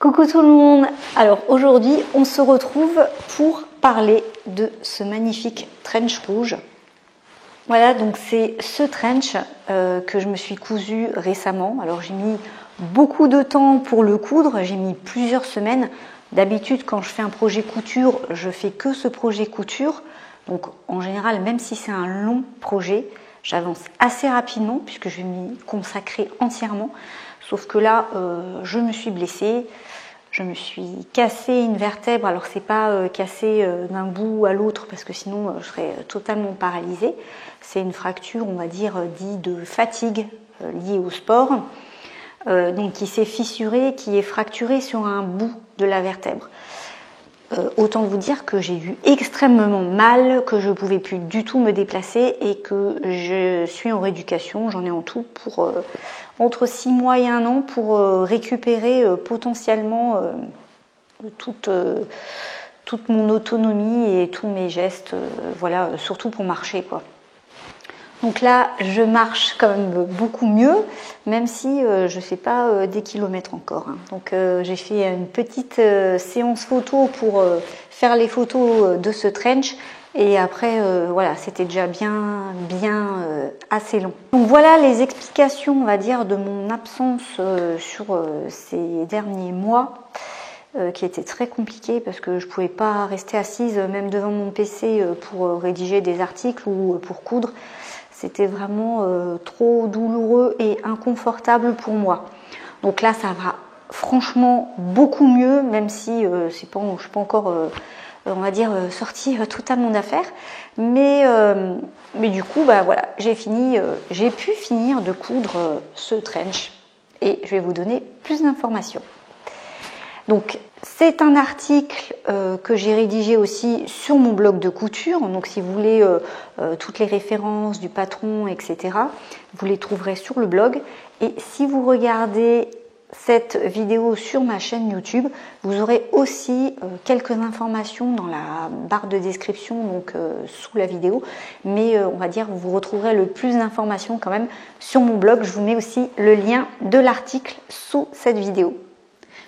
Coucou tout le monde. Alors aujourd'hui on se retrouve pour parler de ce magnifique trench rouge. Voilà, donc c'est ce trench que je me suis cousu récemment. Alors j'ai mis beaucoup de temps pour le coudre, j'ai mis plusieurs semaines. D'habitude quand je fais un projet couture, je fais que ce projet couture. Donc en général, même si c'est un long projet, j'avance assez rapidement puisque je vais m'y consacrer entièrement. Sauf que là, je me suis blessée, je me suis cassé une vertèbre. Alors c'est pas cassé d'un bout à l'autre parce que sinon je serais totalement paralysée. C'est une fracture, on va dire, dite de fatigue liée au sport. Donc qui s'est fissurée, qui est fracturée sur un bout de la vertèbre. Autant vous dire que j'ai eu extrêmement mal, que je ne pouvais plus du tout me déplacer et que je suis en rééducation. J'en ai en tout pour entre 6 mois et 1 an pour récupérer potentiellement toute mon autonomie et tous mes gestes, voilà, surtout pour marcher, quoi. Donc là, je marche quand même beaucoup mieux, même si je ne fais pas des kilomètres encore. Donc j'ai fait une petite séance photo pour faire les photos de ce trench. Et après, voilà, c'était déjà bien assez long. Donc voilà les explications, on va dire, de mon absence sur ces derniers mois. Qui était très compliqué parce que je pouvais pas rester assise même devant mon PC pour rédiger des articles ou pour coudre. C'était vraiment trop douloureux et inconfortable pour moi. Donc là, ça va franchement beaucoup mieux, même si je suis pas encore, on va dire, sortie totalement d'affaire. Mais du coup, bah voilà, j'ai pu finir de coudre ce trench et je vais vous donner plus d'informations. Donc c'est un article que j'ai rédigé aussi sur mon blog de couture. Donc si vous voulez toutes les références du patron, etc., vous les trouverez sur le blog. Et si vous regardez cette vidéo sur ma chaîne YouTube, vous aurez aussi quelques informations dans la barre de description, donc sous la vidéo. Mais on va dire vous retrouverez le plus d'informations quand même sur mon blog. Je vous mets aussi le lien de l'article sous cette vidéo.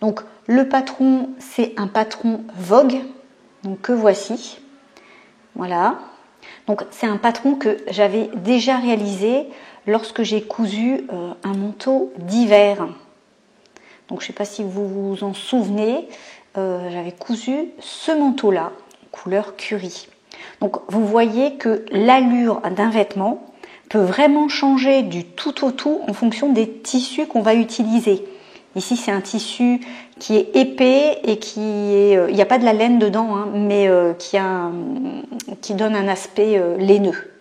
Donc le patron, c'est un patron Vogue, donc que voici. Voilà. Donc c'est un patron que j'avais déjà réalisé lorsque j'ai cousu un manteau d'hiver. Donc je ne sais pas si vous vous en souvenez, j'avais cousu ce manteau-là, couleur curry. Donc vous voyez que l'allure d'un vêtement peut vraiment changer du tout au tout en fonction des tissus qu'on va utiliser. Ici, c'est un tissu qui est épais et il n'y a pas de la laine dedans, hein, mais qui donne un aspect laineux.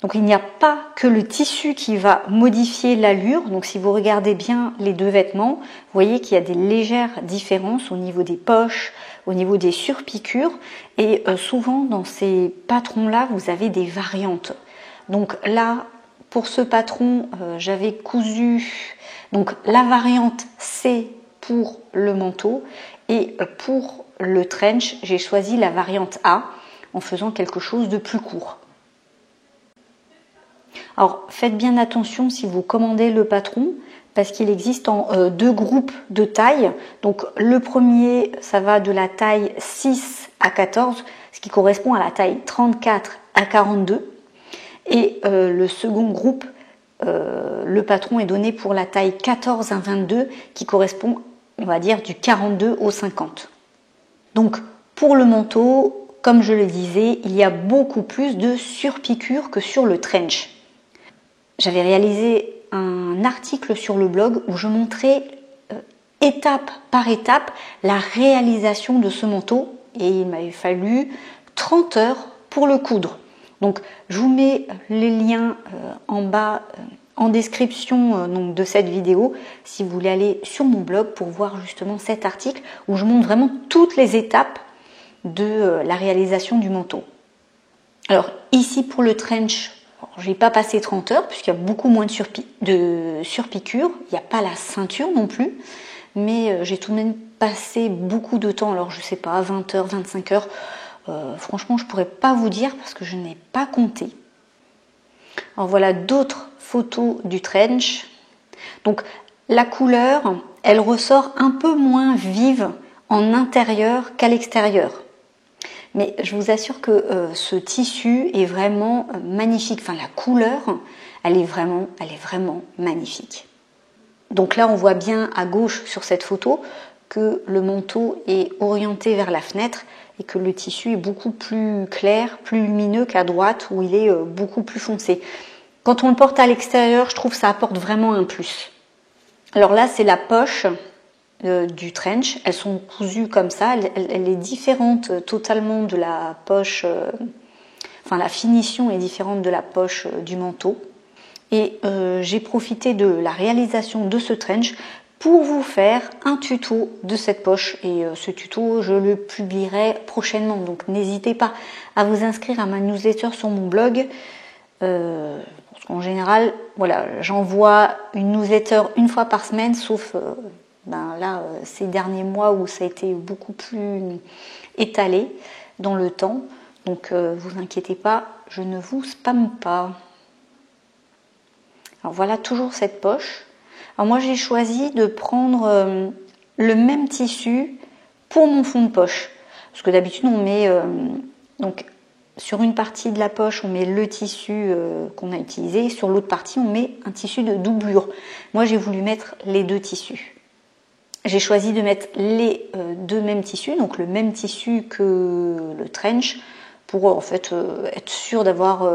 Donc, il n'y a pas que le tissu qui va modifier l'allure. Donc, si vous regardez bien les deux vêtements, vous voyez qu'il y a des légères différences au niveau des poches, au niveau des surpiqûres. Et souvent, dans ces patrons-là, vous avez des variantes. Donc là, pour ce patron, j'avais cousu... Donc la variante C pour le manteau et pour le trench, j'ai choisi la variante A en faisant quelque chose de plus court. Alors faites bien attention si vous commandez le patron parce qu'il existe en deux groupes de taille. Donc le premier, ça va de la taille 6 à 14, ce qui correspond à la taille 34 à 42. Et le second groupe, le patron est donné pour la taille 14 à 22 qui correspond, on va dire, du 42 au 50. Donc pour le manteau, comme je le disais, il y a beaucoup plus de surpiqûres que sur le trench. J'avais réalisé un article sur le blog où je montrais étape par étape la réalisation de ce manteau et il m'avait fallu 30 heures pour le coudre. Donc je vous mets les liens en bas en description donc, de cette vidéo si vous voulez aller sur mon blog pour voir justement cet article où je montre vraiment toutes les étapes de la réalisation du manteau. Alors ici pour le trench, je n'ai pas passé 30 heures puisqu'il y a beaucoup moins de surpiqûres, il n'y a pas la ceinture non plus, mais j'ai tout de même passé beaucoup de temps, alors je ne sais pas, 20 heures, 25 heures. Franchement, je ne pourrais pas vous dire parce que je n'ai pas compté. Alors voilà d'autres photos du trench. Donc la couleur, elle ressort un peu moins vive en intérieur qu'à l'extérieur. Mais je vous assure que ce tissu est vraiment magnifique. Enfin, la couleur, elle est vraiment magnifique. Donc là, on voit bien à gauche sur cette photo que le manteau est orienté vers la fenêtre et que le tissu est beaucoup plus clair, plus lumineux qu'à droite où il est beaucoup plus foncé. Quand on le porte à l'extérieur, je trouve que ça apporte vraiment un plus. Alors là, c'est la poche du trench. Elles sont cousues comme ça. Elle est différente totalement de la poche. Enfin, la finition est différente de la poche du manteau. Et j'ai profité de la réalisation de ce trench pour vous faire un tuto de cette poche. Et ce tuto, je le publierai prochainement. Donc n'hésitez pas à vous inscrire à ma newsletter sur mon blog. Parce qu'en général, voilà, j'envoie une newsletter une fois par semaine, sauf là, ces derniers mois où ça a été beaucoup plus étalé dans le temps. Donc vous inquiétez pas, je ne vous spamme pas. Alors voilà toujours cette poche. Alors moi j'ai choisi de prendre le même tissu pour mon fond de poche. Parce que d'habitude on met donc sur une partie de la poche on met le tissu qu'on a utilisé, sur l'autre partie on met un tissu de doublure. Moi j'ai voulu mettre les deux tissus. J'ai choisi de mettre les deux mêmes tissus, donc le même tissu que le trench, pour en fait être sûr d'avoir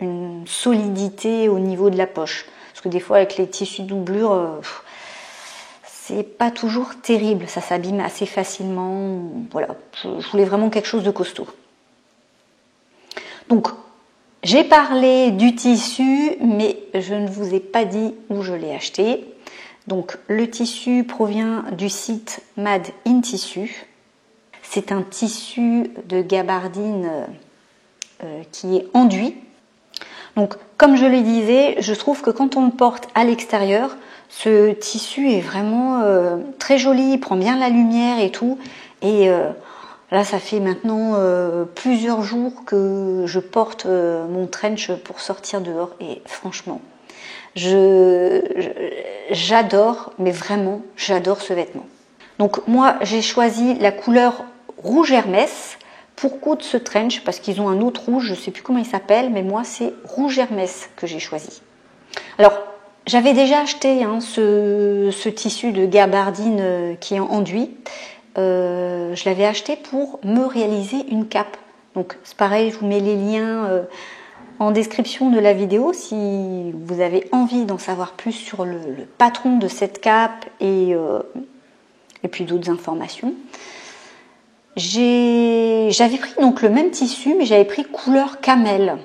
une solidité au niveau de la poche. Parce que des fois avec les tissus doublure, c'est pas toujours terrible, ça s'abîme assez facilement. Voilà, je voulais vraiment quelque chose de costaud. Donc j'ai parlé du tissu, mais je ne vous ai pas dit où je l'ai acheté. Donc le tissu provient du site Made in Tissu. C'est un tissu de gabardine qui est enduit. Donc comme je le disais, je trouve que quand on le porte à l'extérieur, ce tissu est vraiment très joli, il prend bien la lumière et tout. Et là ça fait maintenant plusieurs jours que je porte mon trench pour sortir dehors et franchement, j'adore, mais vraiment, j'adore ce vêtement. Donc moi, j'ai choisi la couleur rouge Hermès pour coudre ce trench, parce qu'ils ont un autre rouge, je ne sais plus comment il s'appelle, mais moi, c'est rouge Hermès que j'ai choisi. Alors, j'avais déjà acheté ce tissu de gabardine qui est enduit. Je l'avais acheté pour me réaliser une cape. Donc, c'est pareil, je vous mets les liens en description de la vidéo si vous avez envie d'en savoir plus sur le patron de cette cape et puis d'autres informations. J'avais pris donc le même tissu, mais j'avais pris couleur camel.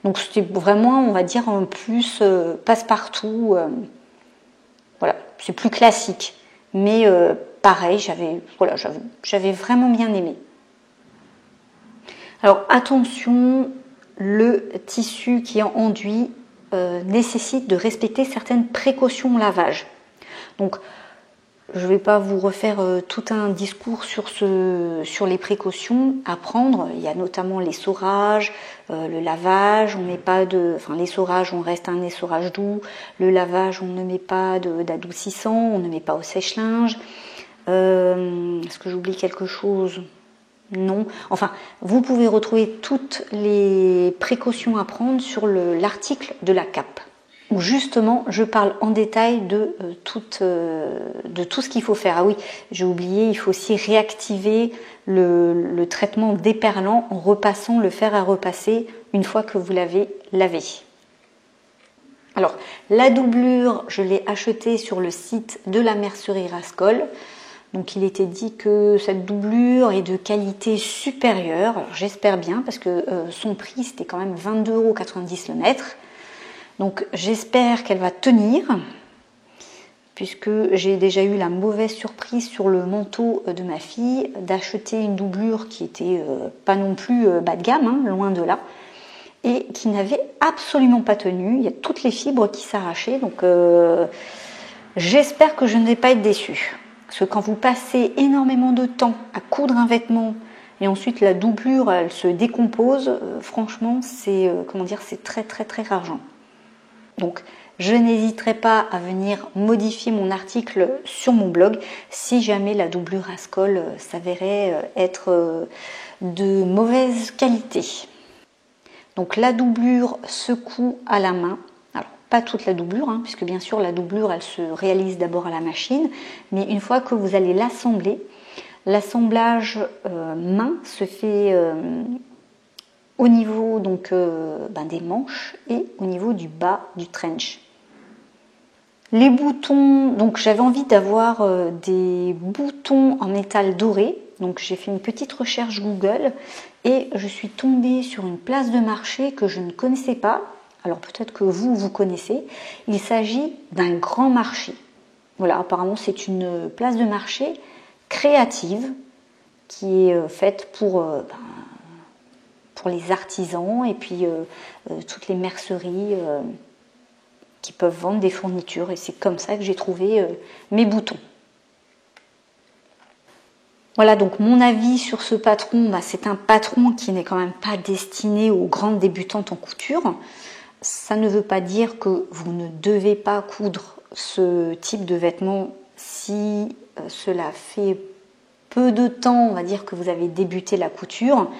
Donc c'était vraiment, on va dire, un plus passe-partout. Voilà, c'est plus classique. Mais pareil, j'avais vraiment bien aimé. Alors attention, le tissu qui est enduit nécessite de respecter certaines précautions au lavage. Donc, je ne vais pas vous refaire tout un discours sur les précautions à prendre. Il y a notamment l'essorage, le lavage. On met pas l'essorage, on reste un essorage doux. Le lavage, on ne met pas d'adoucissant, on ne met pas au sèche-linge. Est-ce que j'oublie quelque chose ? Non. Enfin, vous pouvez retrouver toutes les précautions à prendre sur l'article de la cape, où justement je parle en détail de tout ce qu'il faut faire. Ah oui, j'ai oublié, il faut aussi réactiver le traitement déperlant en repassant le fer à repasser une fois que vous l'avez lavé. Alors, la doublure, je l'ai achetée sur le site de la mercerie Rascol. Donc il était dit que cette doublure est de qualité supérieure. Alors j'espère bien parce que son prix c'était quand même 22,90 € le mètre. Donc j'espère qu'elle va tenir puisque j'ai déjà eu la mauvaise surprise sur le manteau de ma fille d'acheter une doublure qui était pas non plus bas de gamme, loin de là, et qui n'avait absolument pas tenu. Il y a toutes les fibres qui s'arrachaient. Donc j'espère que je ne vais pas être déçue. Parce que quand vous passez énormément de temps à coudre un vêtement et ensuite la doublure elle se décompose, franchement c'est c'est très très très rageant. Donc je n'hésiterai pas à venir modifier mon article sur mon blog si jamais la doublure à scol s'avérait être de mauvaise qualité. Donc la doublure se coud à la main. Alors pas toute la doublure, hein, puisque bien sûr la doublure elle se réalise d'abord à la machine, mais une fois que vous allez l'assembler, l'assemblage main se fait au niveau donc des manches et au niveau du bas du trench. Les boutons, donc j'avais envie d'avoir des boutons en métal doré, donc j'ai fait une petite recherche Google et je suis tombée sur une place de marché que je ne connaissais pas. Alors peut-être que vous connaissez. Il s'agit d'un grand marché. Voilà, apparemment c'est une place de marché créative qui est faite pour les artisans et puis toutes les merceries qui peuvent vendre des fournitures. Et c'est comme ça que j'ai trouvé mes boutons. Voilà donc mon avis sur ce patron. C'est un patron qui n'est quand même pas destiné aux grandes débutantes en couture. Ça ne veut pas dire que vous ne devez pas coudre ce type de vêtements si cela fait peu de temps, on va dire, que vous avez débuté la couture.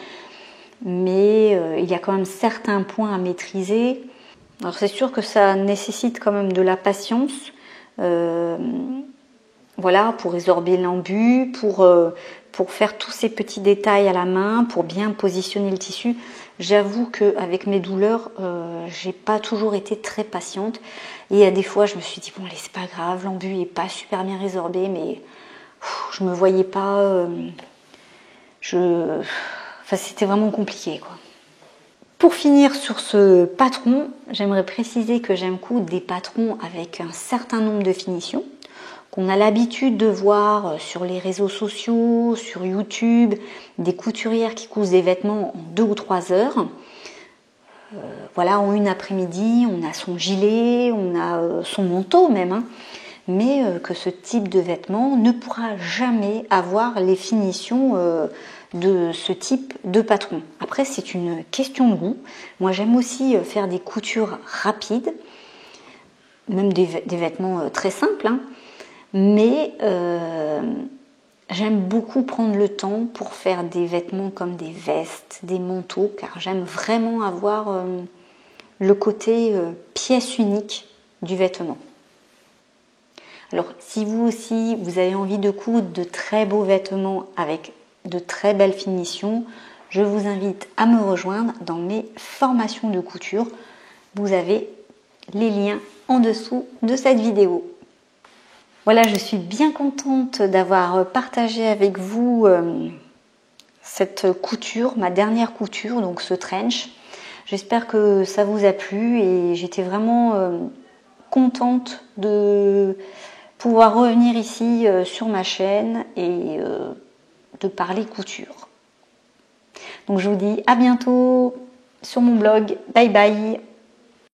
Mais il y a quand même certains points à maîtriser. Alors c'est sûr que ça nécessite quand même de la patience, voilà, pour résorber l'embu, pour faire tous ces petits détails à la main, pour bien positionner le tissu. J'avoue qu'avec mes douleurs, j'ai pas toujours été très patiente. Et à des fois, je me suis dit, bon allez, c'est pas grave, l'embu est pas super bien résorbé, mais je me voyais pas... Enfin, c'était vraiment compliqué, quoi. Pour finir sur ce patron, j'aimerais préciser que j'aime coudre des patrons avec un certain nombre de finitions, qu'on a l'habitude de voir sur les réseaux sociaux, sur YouTube, des couturières qui cousent des vêtements en 2 ou 3 heures. Voilà, en une après-midi, on a son gilet, on a son manteau même, hein, mais que ce type de vêtement ne pourra jamais avoir les finitions de ce type de patron. Après, c'est une question de goût. Moi, j'aime aussi faire des coutures rapides, même des vêtements très simples, hein. Mais j'aime beaucoup prendre le temps pour faire des vêtements comme des vestes, des manteaux, car j'aime vraiment avoir le côté pièce unique du vêtement. Alors, si vous aussi, vous avez envie de coudre de très beaux vêtements avec de très belles finitions, je vous invite à me rejoindre dans mes formations de couture. Vous avez les liens en dessous de cette vidéo. Voilà, je suis bien contente d'avoir partagé avec vous cette couture, ma dernière couture, donc ce trench. J'espère que ça vous a plu et j'étais vraiment contente de pouvoir revenir ici sur ma chaîne et de parler couture. Donc je vous dis à bientôt sur mon blog. Bye bye.